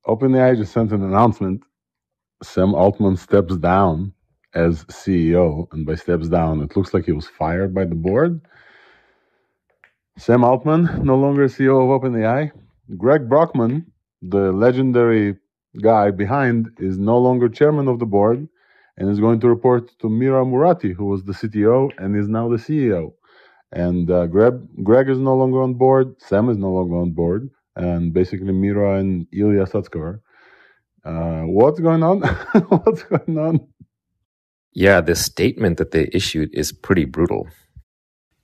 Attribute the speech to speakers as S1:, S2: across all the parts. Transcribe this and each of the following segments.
S1: OpenAI just sent an announcement. Sam Altman steps down as CEO, and by steps down, it looks like he was fired by the board. Sam Altman, no longer CEO of OpenAI. Greg Brockman, the legendary guy behind, is no longer chairman of the board and is going to report to Mira Murati, who was the CTO and is now the CEO. And Greg is no longer on board. Sam is no longer on board. And basically Mira and Ilya Sutskever. What's going on? What's going on?
S2: Yeah, this statement that they issued is pretty brutal.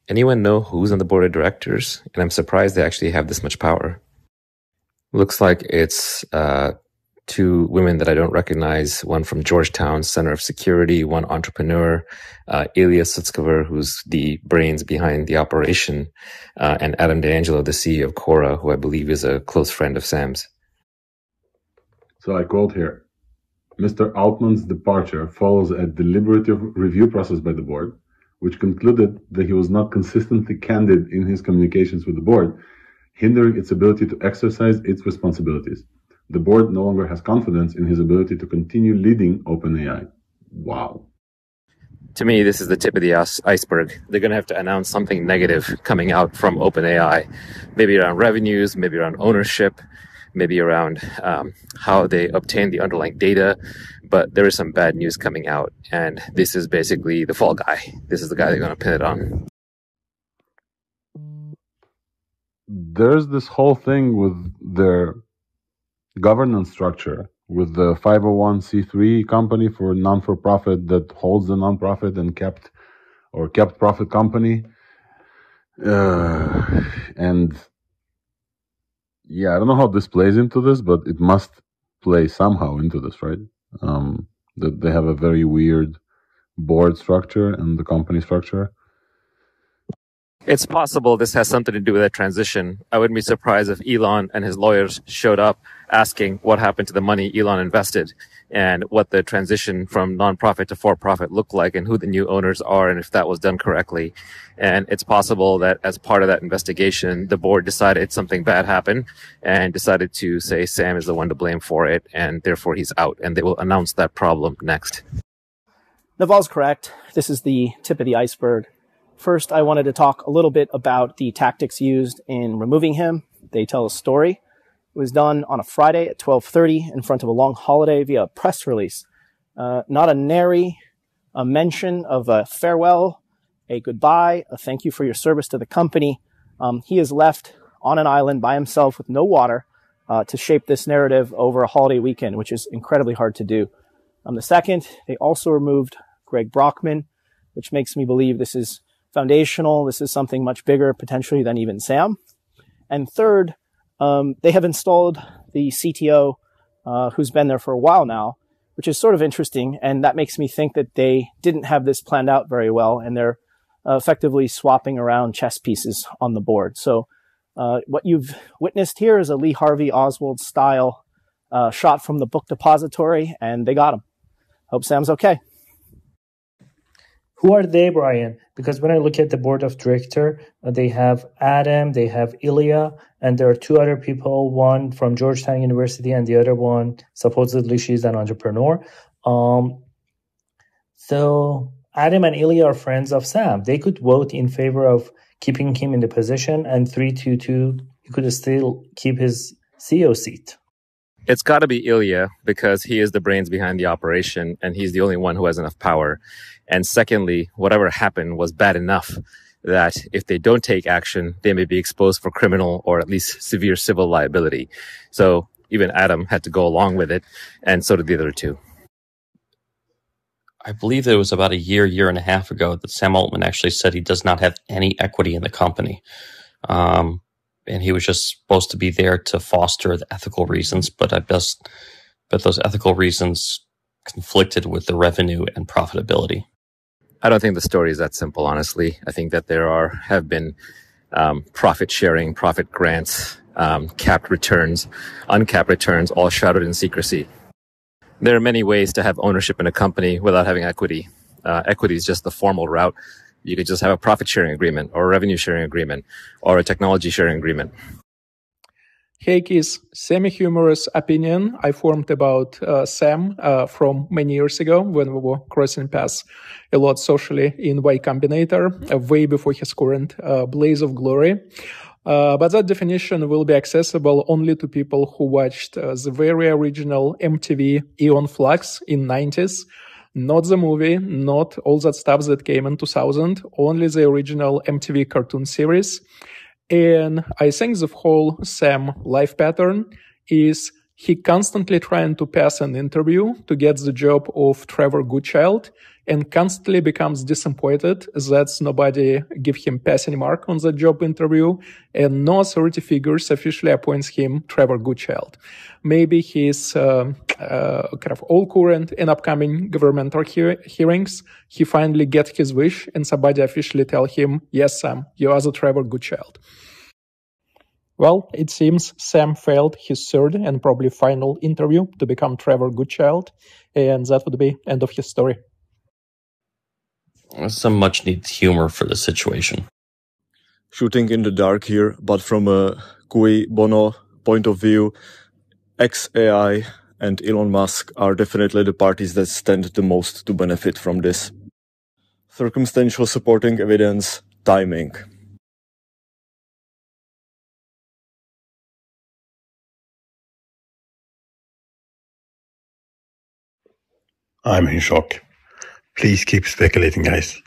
S2: Anyone know who's on the board of directors? And I'm surprised they actually have this much power. Looks like it's two women that I don't recognize, one from Georgetown Center of Security, one entrepreneur, Ilya Sutskever, who's the brains behind the operation, and Adam D'Angelo, the CEO of Quora, who I believe is a close friend of Sam's.
S1: So I quote here, Mr. Altman's departure follows a deliberative review process by the board, which concluded that he was not consistently candid in his communications with the board, hindering its ability to exercise its responsibilities. The board no longer has confidence in his ability to continue leading OpenAI. Wow.
S2: To me, this is the tip of the iceberg. They're going to have to announce something negative coming out from OpenAI, maybe around revenues, maybe around ownership, maybe around how they obtain the underlying data. But there is some bad news coming out, and this is basically the fall guy. This is the guy they're going to pin it on.
S1: There's this whole thing with their governance structure, with the 501c3 company for non-for-profit that holds the non-profit and kept profit company. And yeah, I don't know how this plays into this, but it must play somehow into this, right? That they have a very weird board structure and the company structure.
S2: It's possible this has something to do with that transition. I wouldn't be surprised if Elon and his lawyers showed up asking what happened to the money Elon invested and what the transition from nonprofit to for-profit looked like and who the new owners are and if that was done correctly. And it's possible that as part of that investigation, the board decided something bad happened and decided to say Sam is the one to blame for it and therefore he's out, and they will announce that problem next.
S3: Naval's correct. This is the tip of the iceberg. First, I wanted to talk a little bit about the tactics used in removing him. They tell a story. It was done on a Friday at 12:30 in front of a long holiday via a press release. Not a nary a mention of a farewell, a goodbye, a thank you for your service to the company. He is left on an island by himself with no water to shape this narrative over a holiday weekend, which is incredibly hard to do. The second, they also removed Greg Brockman, which makes me believe this is foundational. This is something much bigger, potentially, than even Sam. And third, they have installed the CTO, who's been there for a while now, which is sort of interesting. And that makes me think that they didn't have this planned out very well, and they're effectively swapping around chess pieces on the board. So what you've witnessed here is a Lee Harvey Oswald style shot from the book depository, and they got him. Hope Sam's okay.
S4: Who are they, Brian? Because when I look at the board of director, they have Adam, they have Ilya, and there are two other people, one from Georgetown University and the other one, supposedly she's an entrepreneur. So Adam and Ilya are friends of Sam. They could vote in favor of keeping him in the position, and 3-2-2, he could still keep his CEO seat.
S2: It's got to be Ilya because he is the brains behind the operation and he's the only one who has enough power. And secondly, whatever happened was bad enough that if they don't take action, they may be exposed for criminal or at least severe civil liability. So even Adam had to go along with it, and so did the other two.
S5: I believe it was about a year and a half ago that Sam Altman actually said he does not have any equity in the company. And he was just supposed to be there to foster the ethical reasons, but those ethical reasons conflicted with the revenue and profitability.
S2: I don't think the story is that simple, honestly. I think that there have been profit sharing, profit grants, capped returns, uncapped returns, all shrouded in secrecy. There are many ways to have ownership in a company without having equity. Equity is just the formal route. You could just have a profit sharing agreement or a revenue sharing agreement or a technology sharing agreement.
S6: Heikki's semi-humorous opinion I formed about Sam from many years ago when we were crossing paths a lot socially in Y Combinator, way before his current blaze of glory. But that definition will be accessible only to people who watched the very original MTV Aeon Flux in 90s. Not the movie, not all that stuff that came in 2000, only the original MTV cartoon series. And I think the whole Sam life pattern is he constantly trying to pass an interview to get the job of Trevor Goodchild and constantly becomes disappointed that nobody give him passing mark on the job interview and no authority figures officially appoints him Trevor Goodchild. Maybe his kind of all current and upcoming governmental hearings, he finally gets his wish and somebody officially tell him, yes, Sam, you are the Trevor Goodchild. Well, it seems Sam failed his third and probably final interview to become Trevor Goodchild, and that would be end of his story.
S5: Some much-needed humor for the situation.
S7: Shooting in the dark here, but from a cui bono point of view, XAI and Elon Musk are definitely the parties that stand the most to benefit from this. Circumstantial supporting evidence, timing.
S8: I'm in shock. Please keep speculating, guys.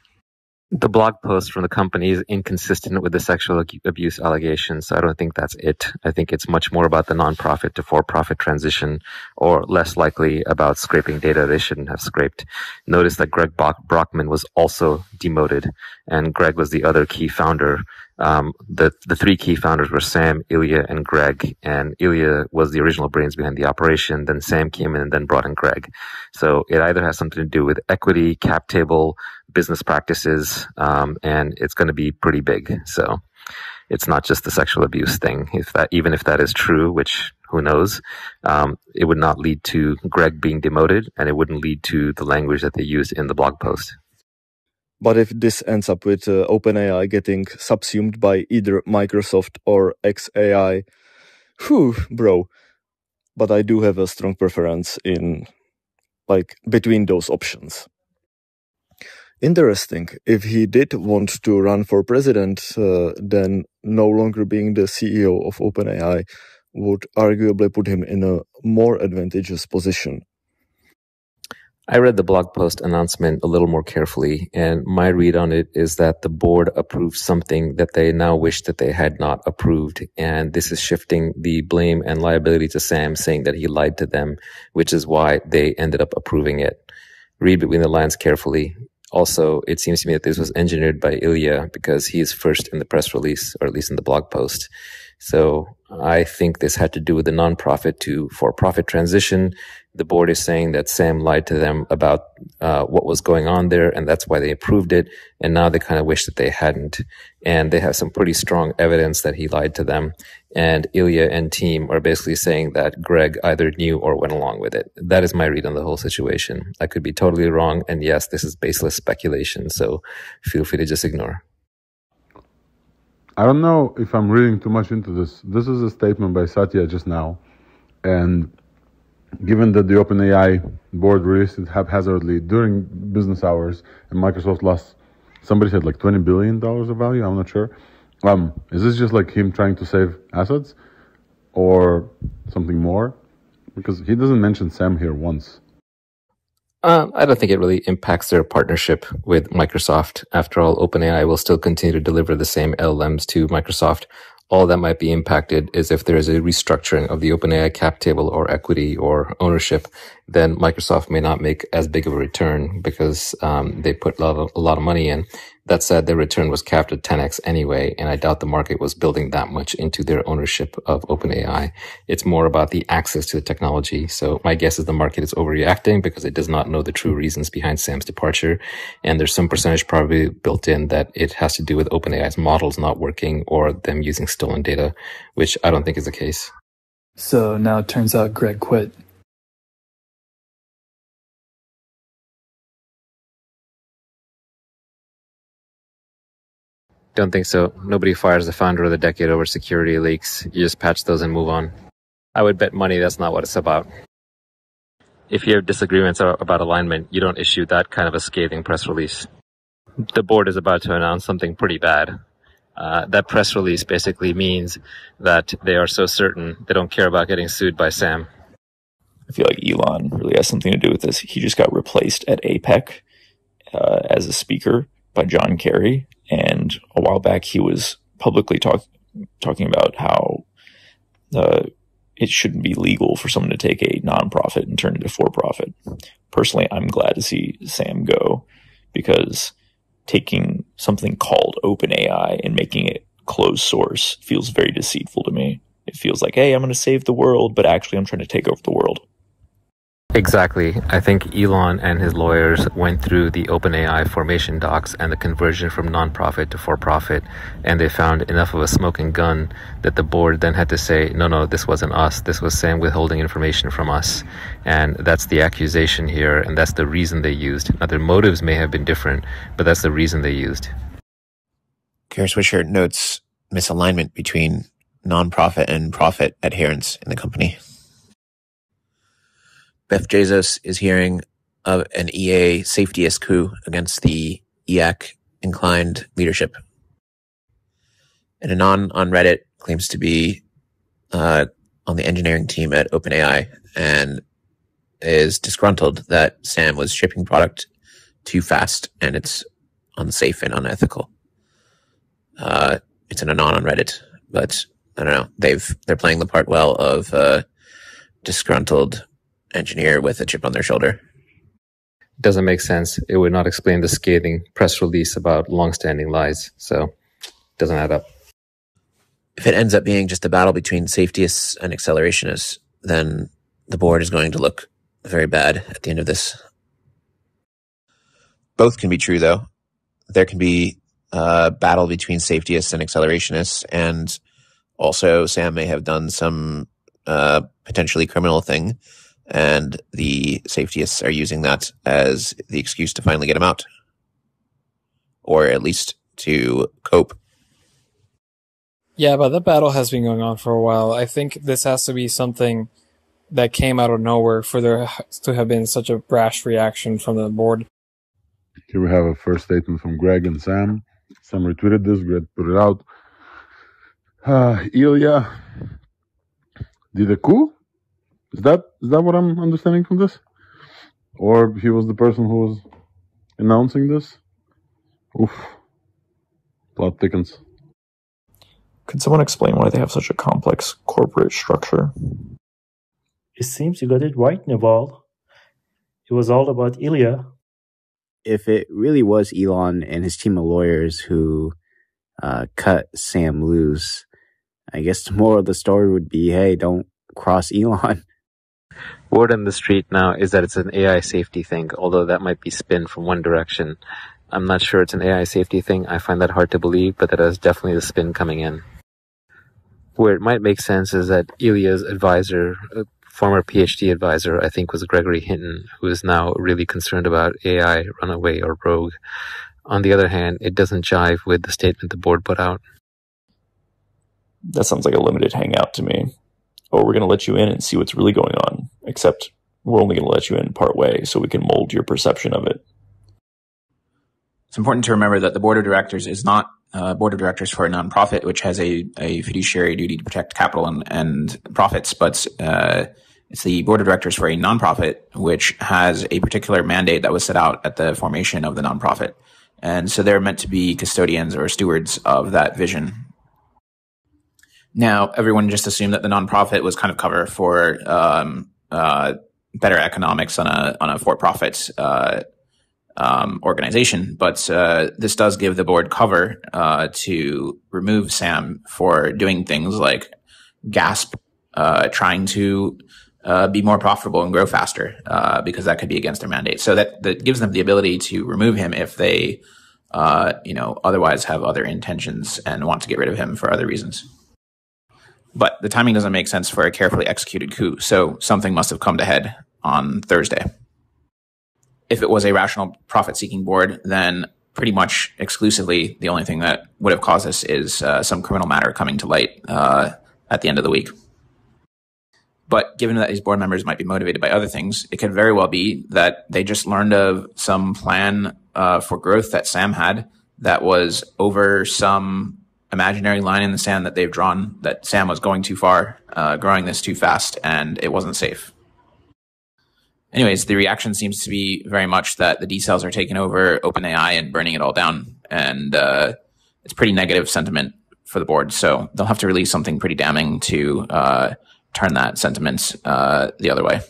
S2: The blog post from the company is inconsistent with the sexual abuse allegations, so I don't think that's it. I think it's much more about the nonprofit to for-profit transition, or less likely about scraping data they shouldn't have scraped. Notice that Greg Brockman was also demoted, and Greg was the other key founder. The three key founders were Sam, Ilya, and Greg, and Ilya was the original brains behind the operation. Then Sam came in and then brought in Greg. So it either has something to do with equity, cap table, business practices, and it's going to be pretty big. So it's not just the sexual abuse thing. Even if that is true, which who knows, it would not lead to Greg being demoted, and it wouldn't lead to the language that they used in the blog post.
S7: But if this ends up with OpenAI getting subsumed by either Microsoft or XAI, whew, bro. But I do have a strong preference in, between those options. Interesting. If he did want to run for president, then no longer being the CEO of OpenAI would arguably put him in a more advantageous position.
S2: I read the blog post announcement a little more carefully, and my read on it is that the board approved something that they now wish that they had not approved, and this is shifting the blame and liability to Sam, saying that he lied to them, which is why they ended up approving it. Read between the lines carefully. Also, it seems to me that this was engineered by Ilya because he is first in the press release, or at least in the blog post. So I think this had to do with the nonprofit to for-profit transition. The board is saying that Sam lied to them about what was going on there, and that's why they approved it. And now they kind of wish that they hadn't. And they have some pretty strong evidence that he lied to them. And Ilya and team are basically saying that Greg either knew or went along with it. That is my read on the whole situation. I could be totally wrong. And yes, this is baseless speculation. So feel free to just ignore.
S1: I don't know if I'm reading too much into this. This is a statement by Satya just now. And given that the OpenAI board released it haphazardly during business hours and Microsoft lost, somebody said like $20 billion of value, I'm not sure. Is this just like him trying to save assets or something more? Because he doesn't mention Sam here once.
S2: I don't think it really impacts their partnership with Microsoft. After all, OpenAI will still continue to deliver the same LLMs to Microsoft. All that might be impacted is if there is a restructuring of the OpenAI cap table or equity or ownership, then Microsoft may not make as big of a return because they put a lot of money in. That said, their return was capped at 10x anyway, and I doubt the market was building that much into their ownership of OpenAI. It's more about the access to the technology. So my guess is the market is overreacting because it does not know the true reasons behind Sam's departure. And there's some percentage probably built in that it has to do with OpenAI's models not working or them using stolen data, which I don't think is the case.
S9: So now it turns out Greg quit.
S2: Don't think so. Nobody fires the founder of the decade over security leaks. You just patch those and move on. I would bet money that's not what it's about. If you have disagreements about alignment, you don't issue that kind of a scathing press release. The board is about to announce something pretty bad. That press release basically means that they are so certain they don't care about getting sued by Sam.
S10: I feel like Elon really has something to do with this. He just got replaced at APEC as a speaker by John Kerry, and a while back he was publicly talking about how it shouldn't be legal for someone to take a nonprofit and turn it into for-profit. Personally, I'm glad to see Sam go, because taking something called OpenAI and making it closed source feels very deceitful to me. It feels like, hey, I'm going to save the world, but actually I'm trying to take over the world.
S2: Exactly. I think Elon and his lawyers went through the OpenAI formation docs and the conversion from nonprofit to for-profit, and they found enough of a smoking gun that the board then had to say, no, this wasn't us. This was Sam withholding information from us. And that's the accusation here, and that's the reason they used. Now, their motives may have been different, but that's the reason they used.
S11: Kara Swisher notes misalignment between nonprofit and profit adherence in the company. Beth Bezos is hearing of an EA safetyist coup against the EAC-inclined leadership. And Anon on Reddit claims to be on the engineering team at OpenAI and is disgruntled that Sam was shipping product too fast and it's unsafe and unethical. It's an Anon on Reddit, but I don't know. They're playing the part well of disgruntled engineer with a chip on their shoulder.
S2: Doesn't make sense. It would not explain the scathing press release about long-standing lies, so doesn't add up.
S11: If it ends up being just a battle between safetyists and accelerationists, then the board is going to look very bad at the end of this. Both can be true, though. There can be a battle between safetyists and accelerationists, and also Sam may have done some potentially criminal thing, and the safetyists are using that as the excuse to finally get him out. Or at least to cope.
S12: Yeah, but that battle has been going on for a while. I think this has to be something that came out of nowhere for there to have been such a brash reaction from the board.
S1: Here we have a first statement from Greg and Sam. Sam retweeted this, Greg put it out. Ilya did a coup? Is that what I'm understanding from this? Or he was the person who was announcing this? Oof. Plot thickens.
S10: Could someone explain why they have such a complex corporate structure?
S4: It seems you got it right, Naval. It was all about Ilya.
S13: If it really was Elon and his team of lawyers who cut Sam loose, I guess the moral of the story would be, hey, don't cross Elon.
S2: Word on the street now is that it's an AI safety thing, although that might be spin from one direction. I'm not sure it's an AI safety thing. I find that hard to believe, but that is definitely the spin coming in. Where it might make sense is that Ilya's advisor, former PhD advisor, I think was Gregory Hinton, who is now really concerned about AI runaway or rogue. On the other hand, it doesn't jive with the statement the board put out.
S10: That sounds like a limited hangout to me. Or we're going to let you in and see what's really going on, except we're only going to let you in part way so we can mold your perception of it.
S14: It's important to remember that the board of directors is not a board of directors for a nonprofit, which has a fiduciary duty to protect capital and profits, but it's the board of directors for a nonprofit, which has a particular mandate that was set out at the formation of the nonprofit. And so they're meant to be custodians or stewards of that vision. Now, everyone just assumed that the nonprofit was kind of cover for better economics on a for-profit organization, but this does give the board cover to remove Sam for doing things like gasp, trying to be more profitable and grow faster, because that could be against their mandate. So that gives them the ability to remove him if they, otherwise have other intentions and want to get rid of him for other reasons. But the timing doesn't make sense for a carefully executed coup, so something must have come to head on Thursday. If it was a rational profit-seeking board, then pretty much exclusively the only thing that would have caused this is some criminal matter coming to light at the end of the week. But given that these board members might be motivated by other things, it could very well be that they just learned of some plan for growth that Sam had that was over some imaginary line in the sand that they've drawn, that Sam was going too far, growing this too fast, and it wasn't safe. Anyways, the reaction seems to be very much that the D-cells are taking over OpenAI and burning it all down. And it's pretty negative sentiment for the board. So they'll have to release something pretty damning to turn that sentiment the other way.